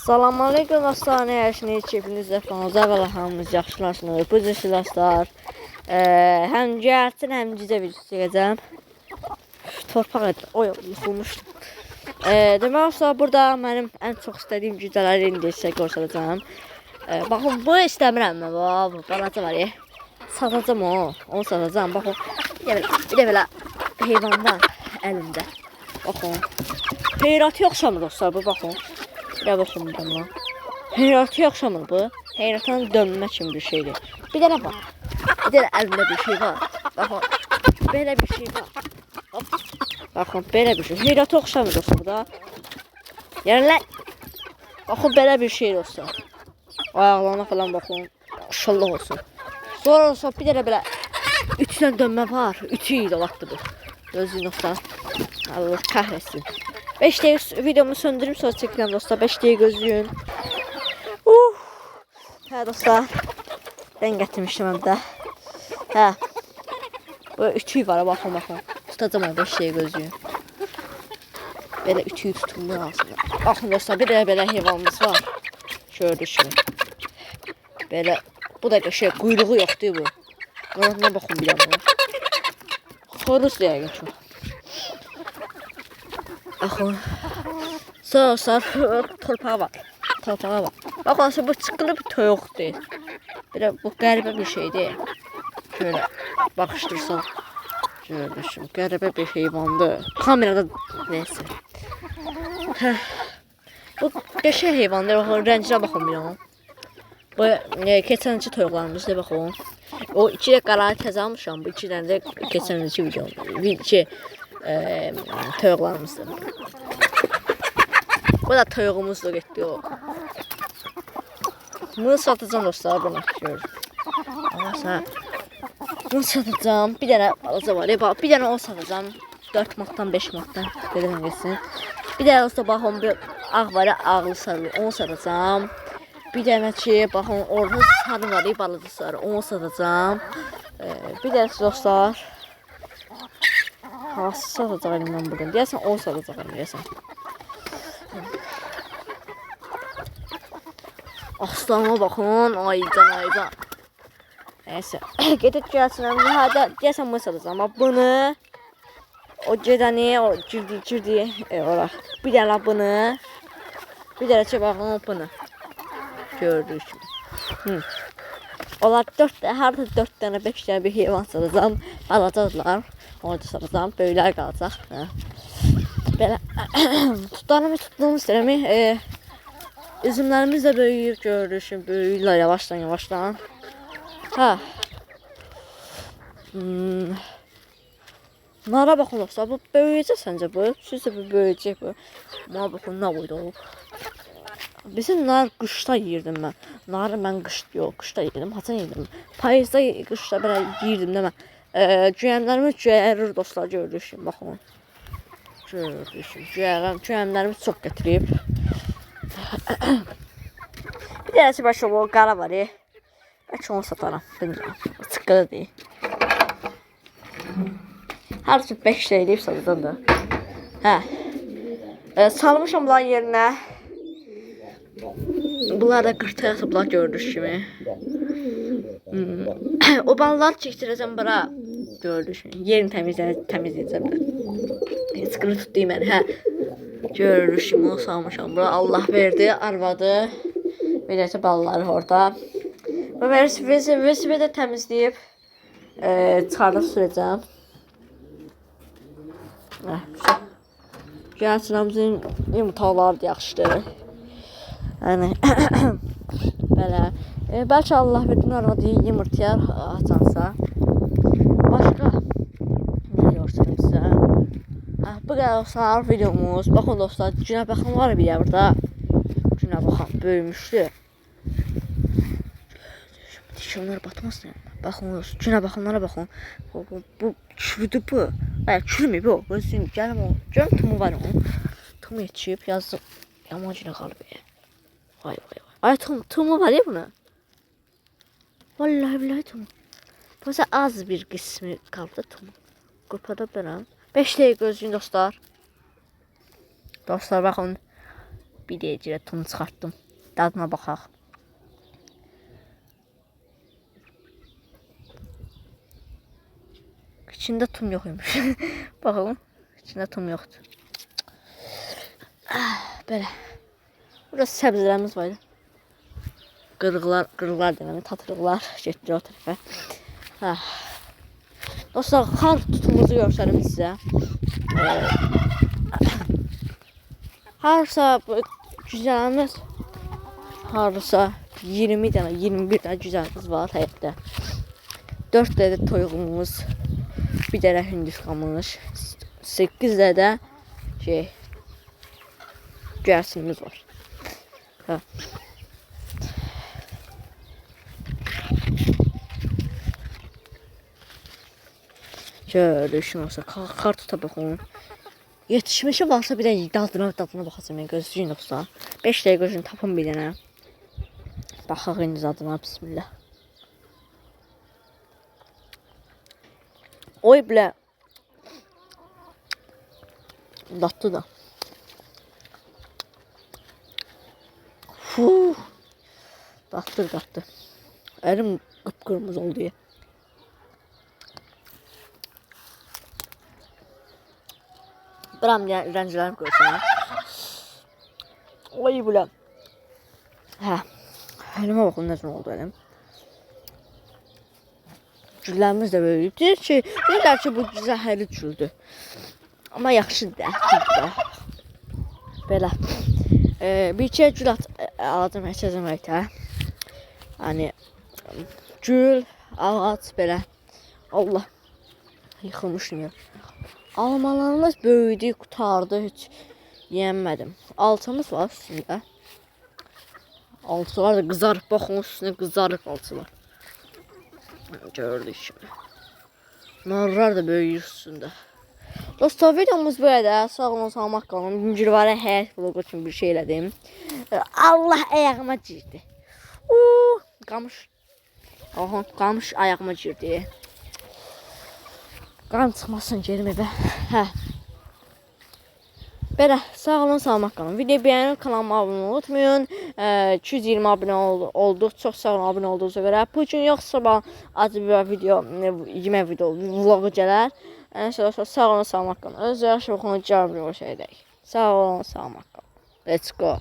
Salam aleyküm dostlar, nə yaşınız? Hepinizə fanıza və hamınız yaxşılarsınız. Bu cür dostlar, həm gəlsin, həm cizə video çəkəcəm. Torpaq edir, yıxılmışdım. Demək olsa, burada mənim ən çox istədiyim cüzələri indi sizə göstərəcəm. Baxın, bu istəmirəm mən, bu balaca var ya. Satacam onu satacam. Baxın, bir də belə heyvan var əlimdə. Baxın, heyratı yoxşamır dostlar, bu baxın. Bir də baxın bundan. Heyratı yoxşamır bu. Heyratın dönmə kimi bir şeydir. Bir dənə var. Bir dənə əlimdə bir şey var. Baxın, belə bir şey var. Baxın, belə bir şey. Heyratı yoxşamır dostlar bu da. Yəni, baxın, belə bir şey dostlar. Ayaqlarına falan baxın. Maşallah olsun. Sonra olsa bir dənə belə ütüdən dönmə var. Ütü ilə vaxtı bu. Gözlüyün dostlar. Allah kahretsin. 5 dəqiqə videomu söndürüm, sonra çəkirəm dostlar. 5 dəqiqə gözləyin. Hə dostlar. Ben gətirmişdim həm də. Hə. Bu ütü var, baxın. Tutacam onu 5 dəqiqə gözləyin. Belə ütüyü tutulmuyor aslında. Baxın dostlar, bir də belə heyvanımız var. Gördüyünüz kimi. Belə, bu da şey, quyruğu yoxdur bu. Qanadına baxın bir dənə. Xoruz deyə geçiyor. Baxın. Sonra torpağı var. Baxın, bu çıqqılı bir toyuq deyil. Bir də bu qəribə bir şeydir. Şöyle baxışdırsam. Görmüşüm. Qəribə bir heyvandır. Kamerada neyse. Bu qəşəng heyvandır. Baxın, rəncinə baxın bir yana. Bu keçənci toyuqlarımızdır, baxın. O 2 də qara təzə almışam. Bu 2 dənə də keçənci video. Toyuqlarımızdır. Bu da toyuğumuzdur, getdi o. Bunu satacağım dostlar, bunu görürüz. Bunu satacağım. Bir dənə balaca var. Bir dənə o satacağım. 4 manatdan 5 manatdan gedirəm geçsin. Bir dənə olsa baxın, bir ağ var ya, ağlı sarılı. Onu satacağım. Bir dənə ki, baxın, orada sarı var ya, balaca sarı. Onu satacağım. Bir dənə dostlar. Hansı satacağım mən bugün? Deyəsən, onu satacağım, deyəsən. Aslana baxın, aycan. Neyse, gedib gəlsin, deyəsən bunu satacağım. Bunu, o gedəni, o girdi, ora. Bir dənə bunu, bir dənə ki, baxın, bunu. Gördüyünüz kimi. Onlar 4 dənə, 5 dənə bir heyvan satacağım. Alacaqlar, orada satacağım, böyüklər qalacaq. Belə, tutduğumu istəyirəm. Üzümlərimiz də böyüyür, gördüyünüz kimi, böyüyürlər yavaşdan. Hə. Nara baxın dostlar, bu böyüyəcək səncə bu? Sizcə bu böyüyəcək bu? Buna baxın, nə qoydu o? Bizim nar qışda yiyirdim mən. Narı mən qışda yiyirdim. Haçan yiyirdim? Payızda, qışda belə yiyirdim də mən. Cüyəmlərimiz cüyərir dostlar, gördüyünüz kimi, baxın. Gördüyünüz kimi, cüyəmlərimiz çox gətirib. Bir dənəsi başa o qara var ya. Bəlkə onu sataram, bilmirəm. Çıqqılı deyil. Hər türlü 5 şey eləyib satacam da. Hə. Salmışam bunların yerinə. Bunlar da qırta yatıblar, gördüyünüz kimi. O balları çəkdirəcəm bura. Gördüyünüz kimi. Yerini təmizləyəcəm də. Sıqılı tutdu məni, hə. Görürüz kimi, onu salmışam bura. Allah verdi, arvadı. Beləcə balları orada. Və vəsibə də təmizləyib çıxardıb sürəcəm. Gəlçinəmizin yumurtaları da yaxşıdır. Yəni, belə. Bəlkə Allah verdi, arvadı yumurtaya açansa. Başqa nə görsənəm sizə? Bu qədər dostlar videomuz. Baxın dostlar, günə baxan var bir yer burada. Günə baxan böyümüşdü. Dişimlər batmasın yəni. Baxın dostlar, günə baxanlara baxın. Bu çürüdü bu. Çürümü bu. Gözlüyüm, gəlim o. Görüm tumu var onun. Tumu yetişib, yazdım. Yamacına qalıb. Vay. Ay tumu var ya buna. Vallahi billahi tumu. Bu az bir qismi qaldı tumu. Qurpada bilirəm. 5 dəqiqə gözləyin dostlar. Dostlar baxın. Bir deyəcə tum çıxartdım. Dadına baxaq. İçində tum yox imiş. Baxın, içində tum yoxdur. Belə. Burada səbzələrimiz var. Qırıqlar deməli, tatırıqlar getdir o tərəfə. Dostlar, xar tutumuzu görsəlim sizə. Harsa güzəlimiz, harsa 20 dənə, 21 dənə güzəlimiz var həyətdə. 4 dənə toyuğumuz, bir dənə hündüşqamız, 8 dənə gərsinimiz var. Görüşün olsa, kar tuta baxın. Yetişmişi varsa bir dənə dadına baxacam. Gözləyin dostlar. 5 dəqiqə gözünü tapın bir dənə. Baxaq indi dadına, bismillah. Oy bilə. Dadlı da. Dadlı. Ərim qıpqırmızı oldu ya. Bıram rəncilərimi görsənəm. Oy bilə. Əlimə baxın necə oldu əlim. Güllərimiz də böyüyüb. Deyirlər ki, bu zəhərli güldür. Amma yaxşıdır. Belə. Bir gül alacam, əkəcəm əytə. Hani gül, ağac belə. Allah. Yıxılmışım ya. Almalarımız böyüdü, qutardı, heç yiyənmədim. Alçamız var üstündə. Alçılar da qızarıb, baxın üstünə qızarıb alçılar. Gördük kimi. Narlar da böyüyür üstündə. Dostlar, videomuz böyle. Sağ olun, salamat qalın. Güncülvarə həyat vlogu üçün bir şey elədim. Allah ayağıma girdi. Qamış. Aha, qamış ayağıma girdi. Qan çıxmasın gelim evə. Belə, sağ olun, salamat qalın. Videoyu bəyənib kanalıma abunə unutmayın. 220 abunə olduq. Çox sağ olun abunə olduğunuza görə. Bu gün yoxsa acı bir video, yemək video, vlogu gələr. Sağ olun, salamat qalın. Öz yaxşı oxunu gəlmir o şeydək. Sağ olun, salamat qalın. Let's go.